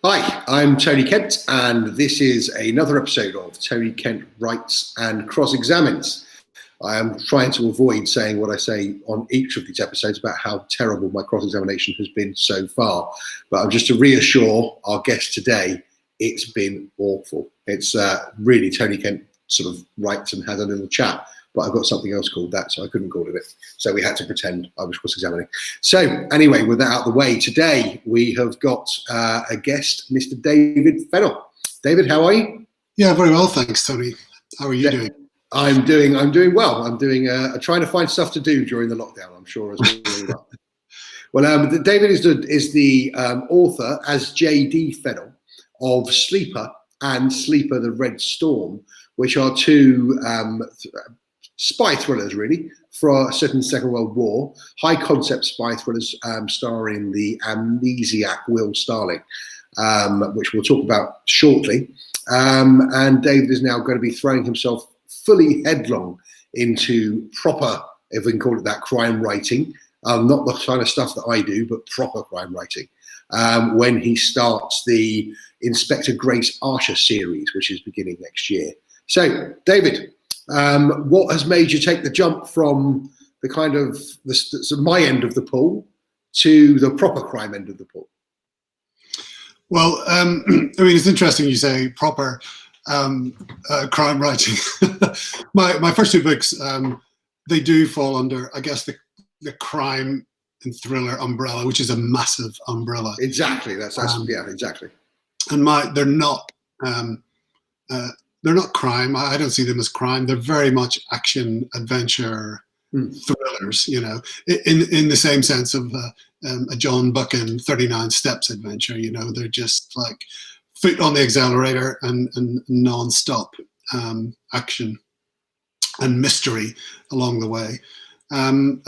Hi, I'm Tony Kent, and this is another episode of Tony Kent Writes and Cross-Examines. I am trying to avoid saying what I say on each of these episodes about how terrible my cross-examination has been so far, but I'm just to reassure our guest today, it's been awful. It's really Tony Kent sort of writes and has a little chat, but I've got something else called that, so I couldn't call it it. So we had to pretend I was cross-examining. So anyway, with that out of the way, today we have got a guest, Mr. David Fennell. David, how are you? Yeah, very well, thanks, Tony. How are you doing? I'm doing well. I'm doing trying to find stuff to do during the lockdown, I'm sure, as well. Well, David is the author, as J.D. Fennell, of Sleeper and Sleeper the Red Storm, which are two spy thrillers, really, for set in the Second World War, high-concept spy thrillers starring the amnesiac Will Starling, which we'll talk about shortly. And David is now going to be throwing himself fully headlong into proper, if we can call it that, crime writing. Not the kind of stuff that I do, but proper crime writing, when he starts the Inspector Grace Archer series, which is beginning next year. So, David, what has made you take the jump from the kind of my end of the pool to the proper crime end of the pool? Well, I mean, it's interesting you say proper crime writing. my first two books, they do fall under, I guess, the crime and thriller umbrella, which is a massive umbrella. Exactly. That's yeah, exactly. And they're not crime. I don't see them as crime. They're very much action, adventure, thrillers, you know, in the same sense of a John Buchan 39 Steps adventure. You know, they're just like foot on the accelerator and non-stop action and mystery along the way. And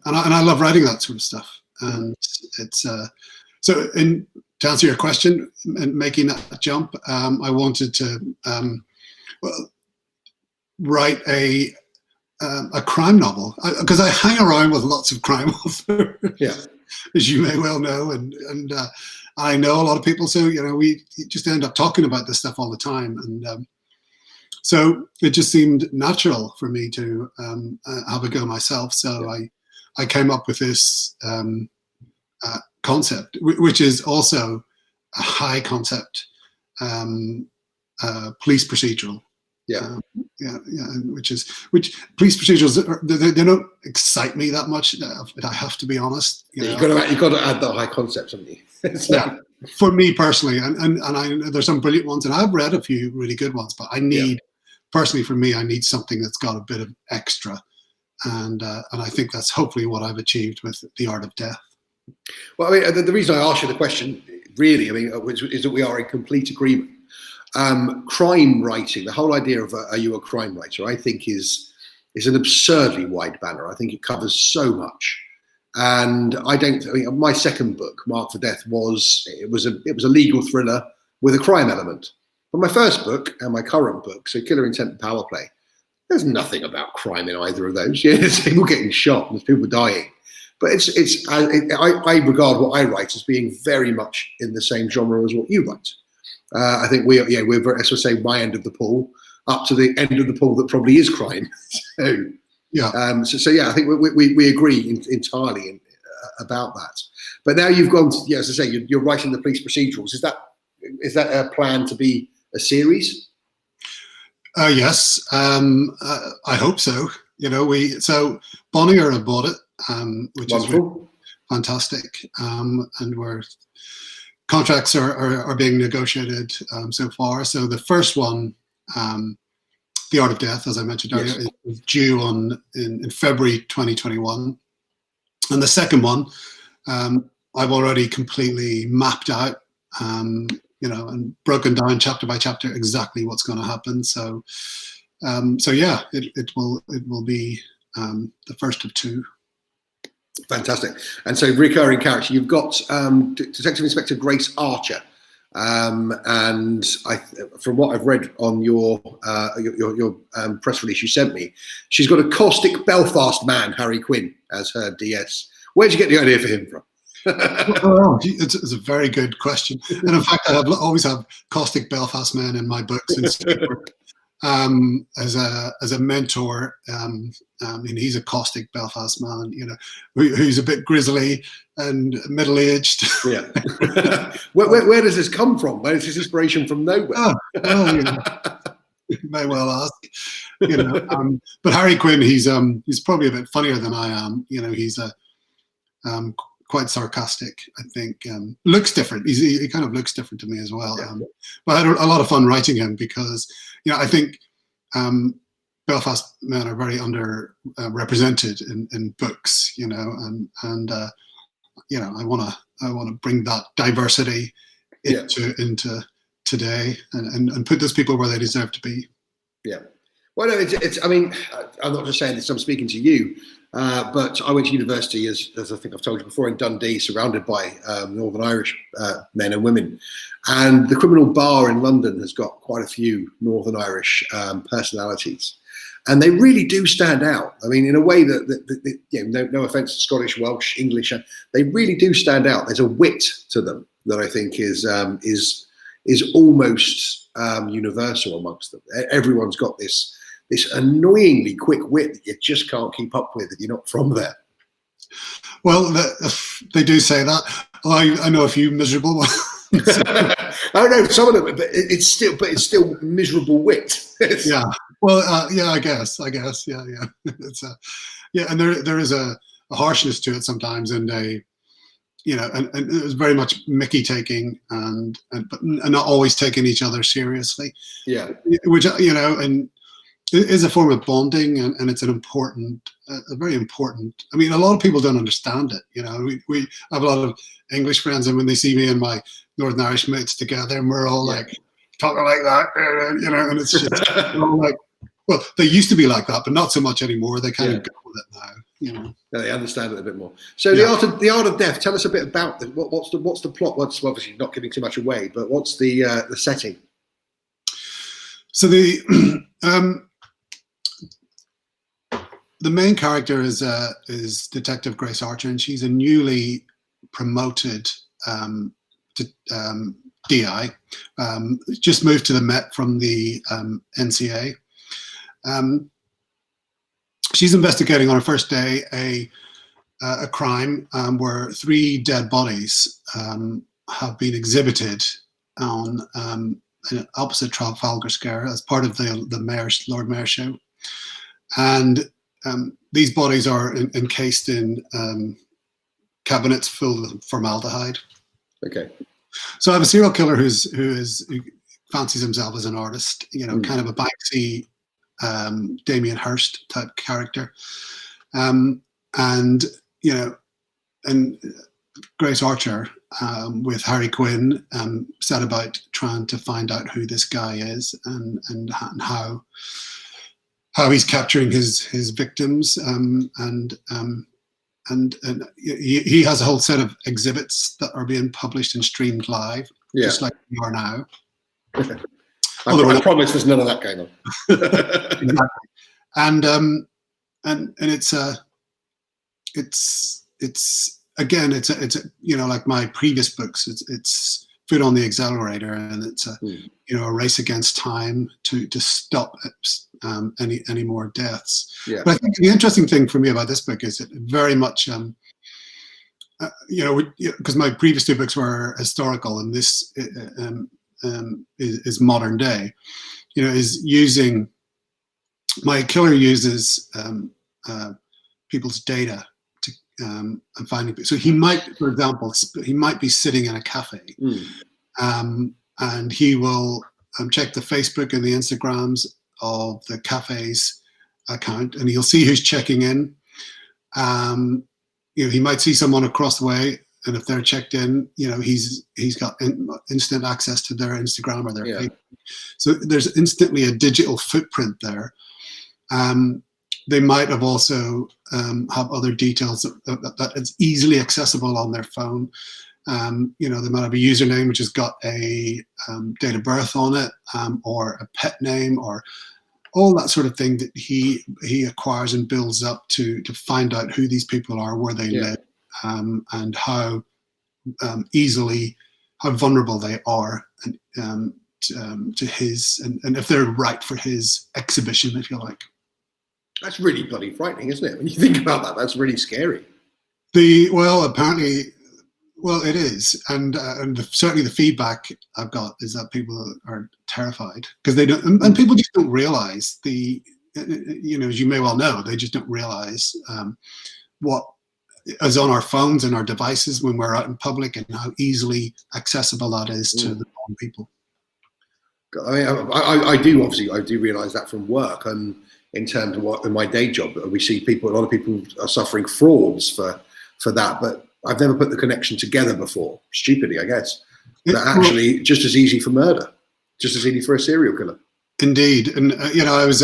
I love writing that sort of stuff. And it's to answer your question and making that jump, I wanted to write a crime novel, because I hang around with lots of crime authors, yeah, as you may well know, and I know a lot of people, so you know we just end up talking about this stuff all the time, and so it just seemed natural for me to have a go myself. So I came up with this concept, which is also a high concept police procedural. Yeah. Which police procedurals, they don't excite me that much. I have to be honest. You've got to add that high concept, haven't you? So. Yeah, for me personally, and I know there's some brilliant ones, and I've read a few really good ones, but I need, personally for me, I need something that's got a bit of extra, and I think that's hopefully what I've achieved with The Art of Death. Well, I mean, the reason I asked you the question, really, I mean, is that we are in complete agreement. Crime writing, the whole idea of are you a crime writer, I think is an absurdly wide banner. I think it covers so much, and my second book, Marked for Death, was a legal thriller with a crime element. But my first book and my current book, so Killer Intent and Power Play, there's nothing about crime in either of those. Yeah, there's people getting shot and there's people dying. But I regard what I write as being very much in the same genre as what you write. I think we're very, as I say, my end of the pool up to the end of the pool that probably is crime. So yeah, I think we agree entirely about that. But now you've gone to, as I say, you're writing the police procedurals. Is that a plan to be a series? Yes, I hope so. You know, so Bonnier have bought it. Which Wonderful. Is really fantastic, and contracts are being negotiated so far. So the first one, The Art of Death, as I mentioned earlier, is due in February 2021, and the second one, I've already completely mapped out, you know, and broken down chapter by chapter exactly what's going to happen. So yeah, it will be the first of two. Fantastic. And so recurring character, you've got Detective Inspector Grace Archer, and from what I've read on your press release you sent me, she's got a caustic Belfast man, Harry Quinn, as her DS. Where'd you get the idea for him from? Well, it's a very good question, and in fact, always have caustic Belfast men in my books and Stuart, as a mentor. And he's a caustic Belfast man, who's a bit grizzly and middle aged. Yeah. where does this come from? Where is this inspiration from? Nowhere. Oh, well, you may well ask. But Harry Quinn, he's probably a bit funnier than I am. He's quite sarcastic, I think. Looks different. He kind of looks different to me as well. Yeah. But I had a lot of fun writing him because, I think Belfast men are very under represented in books, and I want to bring that diversity into today and put those people where they deserve to be. Yeah. Well, no, it's. I mean, I'm not just saying this. I'm speaking to you. But I went to university, as I think I've told you before, in Dundee, surrounded by Northern Irish men and women. And the criminal bar in London has got quite a few Northern Irish personalities. And they really do stand out. I mean, in a way that no offence to Scottish, Welsh, English, they really do stand out. There's a wit to them that I think is almost universal amongst them. Everyone's got this annoyingly quick wit that you just can't keep up with if you're not from there. Well, they do say that. I know a few miserable ones. I know some of them, but it's still miserable wit. Yeah. Well, yeah, I guess. Yeah. It's and there is a harshness to it sometimes, and and it was very much Mickey taking and not always taking each other seriously. Yeah. Which and it is a form of bonding, and it's a very important. I mean, a lot of people don't understand it. We have a lot of English friends, and when they see me and my Northern Irish mates together, and we're all like talking like that, and it's just all like, well, they used to be like that, but not so much anymore. They kind of go with it now. Yeah, they understand it a bit more. So the art of death. Tell us a bit about it. What's the plot? What's obviously not giving too much away, but what's the setting? So the main character is Detective Grace Archer, and she's a newly promoted DI. Just moved to the Met from the NCA. She's investigating on her first day a crime where 3 dead bodies have been exhibited on opposite Trafalgar Square as part of the Lord Mayor's show, and these bodies are encased in cabinets filled with formaldehyde. Okay. So I have a serial killer who fancies himself as an artist, kind of a Banksy, Damien Hirst type character, and Grace Archer with Harry Quinn set about trying to find out who this guy is and how he's capturing his victims, and he has a whole set of exhibits that are being published and streamed live, just like we are now. I promise there's none of that going on. Exactly. And it's again, it's like my previous books, it's foot on the accelerator, and it's a race against time to stop any more deaths. Yeah. But I think the interesting thing for me about this book is it very much because my previous 2 books were historical, and this is modern day. Is using my killer uses people's data to and finding. So he might, for example, be sitting in a cafe, and he will check the Facebook and the Instagrams of the cafe's account, and he'll see who's checking in. He might see someone across the way, and if they're checked in, he's got instant access to their Instagram or their Facebook. So there's instantly a digital footprint there. They might have also have other details that is easily accessible on their phone. They might have a username which has got a date of birth on it, or a pet name, or all that sort of thing that he acquires and builds up to find out who these people are, where they live, and how easily how vulnerable they are, and to his, and if they're right for his exhibition, if you like. That's really bloody frightening, isn't it? When you think about that, that's really scary. Apparently, it is, and certainly the feedback I've got is that people are terrified because they don't, and people just don't realize as you may well know, they just don't realize what is on our phones and our devices when we're out in public, and how easily accessible that is to the wrong people. I mean, I do realize that from work, and in terms of what in my day job, we see a lot of people are suffering frauds for that, but I've never put the connection together before, stupidly, I guess. That actually just as easy for murder, just as easy for a serial killer. Indeed, and I was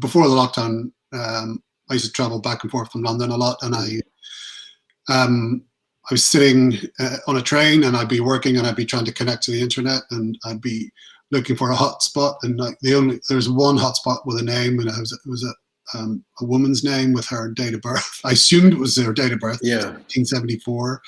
before the lockdown, I used to travel back and forth from London a lot, and I was sitting on a train, and I'd be working, and I'd be trying to connect to the internet, and I'd be looking for a hotspot, and there's one hotspot with a name, and it was a woman's name with her date of birth. I assumed it was her date of birth, 1974,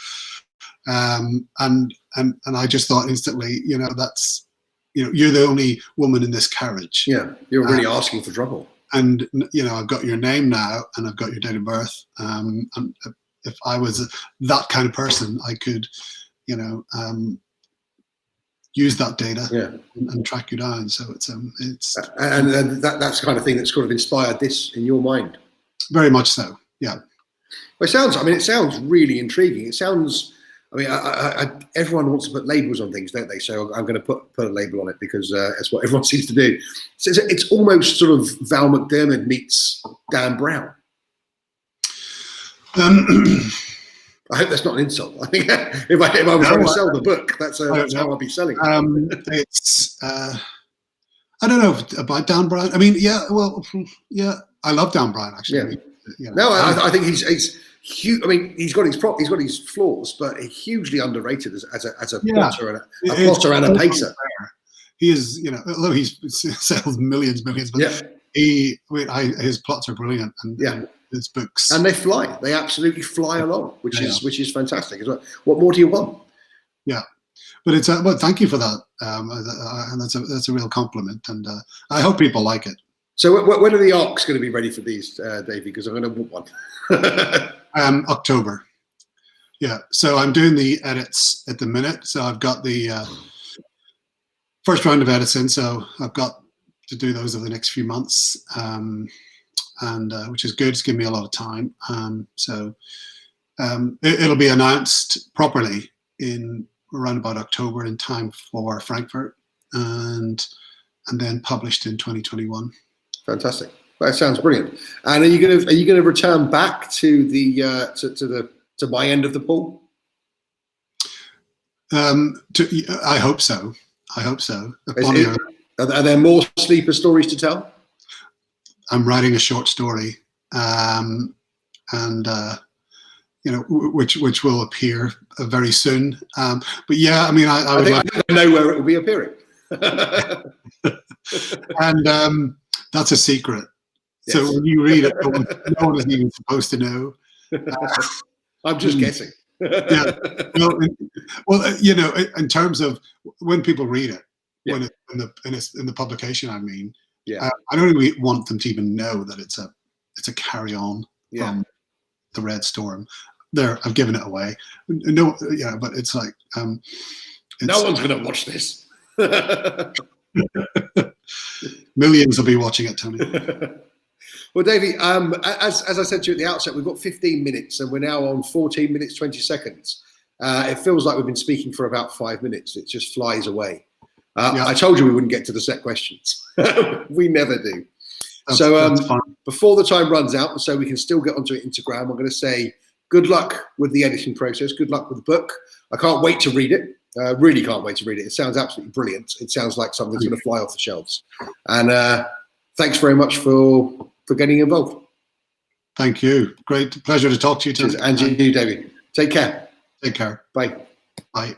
and I just thought instantly, that's, you're the only woman in this carriage. Yeah, you're really asking for trouble. And I've got your name now, and I've got your date of birth. And if I was that kind of person, I could, use that data and track you down. So it's and that's the kind of thing that's sort of inspired this in your mind. Very much so. Yeah. Well, it sounds really intriguing. It sounds. Everyone wants to put labels on things, don't they? So I'm going to put a label on it because that's what everyone seems to do. So it's almost sort of Val McDermid meets Dan Brown. I hope that's not an insult. I think if I was trying to sell the book, that's how I'll be selling it. It's I don't know about Dan Brown. I mean, I love Dan Brown actually. Yeah. I think he's huge. I mean, he's got his flaws, but hug's underrated as a plotter and a pacer. He is, although he sells millions, but his plots are brilliant, and his books, and they absolutely fly along, which is fantastic as well. What more do you want? Yeah, but it's thank you for that, and that's a real compliment, and I hope people like it. So when are the ARCs going to be ready for these, Davey? Because I'm going to want one. October. Yeah, so I'm doing the edits at the minute. So I've got the first round of edits in, so I've got to do those over the next few months, and which is good. It's given me a lot of time. It'll be announced properly in around about October, in time for Frankfurt, and then published in 2021. Fantastic. That sounds brilliant. And are you going to return back to the to my end of the pool? I hope so. Are there more sleeper stories to tell? I'm writing a short story, which will appear very soon. But yeah, I mean, I know where it will be appearing. And that's a secret. Yes. So when you read it, no one is even supposed to know. I'm just guessing. Yeah. In terms of when people read it, when it's in the publication, I mean, I don't really want them to even know that it's a carry-on from the Red Storm. I've given it away. No, but it's like no one's going to watch this. Millions will be watching it, Tony. Well, Davey, as I said to you at the outset, we've got 15 minutes and we're now on 14 minutes, 20 seconds. It feels like we've been speaking for about 5 minutes. It just flies away. I told you we wouldn't get to the set questions. We never do. That's fun. Before the time runs out, so we can still get onto Instagram, I'm going to say good luck with the editing process. Good luck with the book. I can't wait to read it. Really can't wait to read it. It sounds absolutely brilliant. It sounds like something that's going to fly off the shelves. And thanks very much for getting involved. Thank you. Great pleasure to talk to you, Tony. And you, David. Take care. Take care. Bye. Bye.